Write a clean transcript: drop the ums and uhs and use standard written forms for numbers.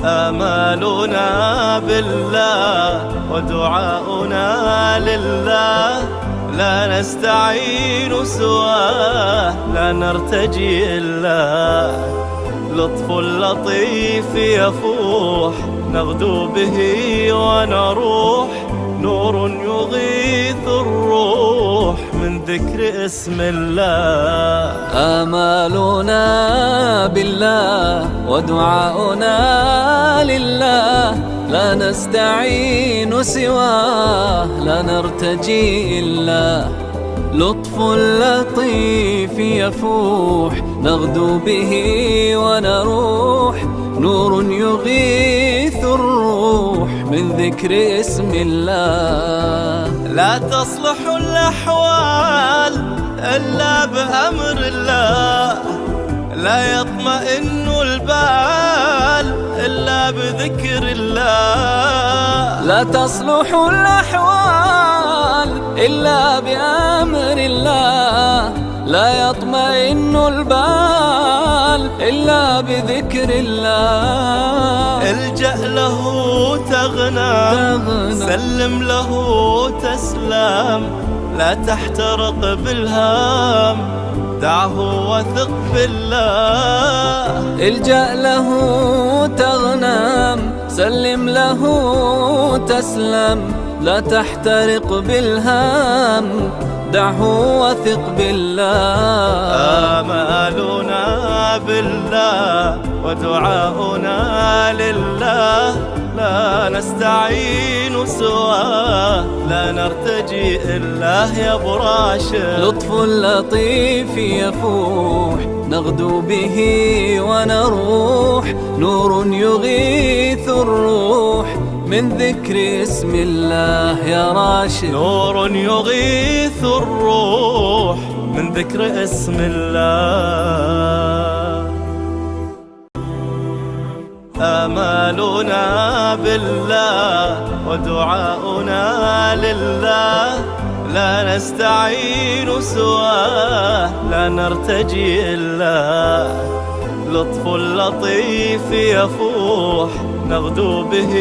آمالنا بالله ودعاؤنا لله، لا نستعين سواه، لا نرتجي إلا لطف لطيف يفوح، نغدو به ونروح، نور يغيث الروح من ذكر اسم الله. آمالنا بالله ودعاؤنا لله، لا نستعين سواه، لا نرتجي إلا لطف لطيف يفوح، نغدو به ونروح، نور يغيث الروح من ذكر اسم الله. لا تصلح الأحوال إلا بأمر الله، لا يطمئن البال إلا بذكر الله. لا تصلح الأحوال إلا بأمر الله، لا يطمئن البال إلا بذكر الله. الجأ له تغنى، سلم له تسلم، لا تحترق بالهام، دعه وثق بالله. الجأ له تغنم، سلم له تسلم، لا تحترق بالهام، دعه وثق بالله. آمالنا بالله ودعاؤنا لله، لا نستعين سواه، لا نرتجي إلا يا أبو راشد. لطف لطيف يفوح، نغدو به ونروح، نور يغيث الروح من ذكر اسم الله يا راشد. نور يغيث الروح من ذكر اسم الله. آمالنا بالله ودعاؤنا لله، لا نستعين سواه، لا نرتجي إلا لطف لطيف يفوح، نغدو به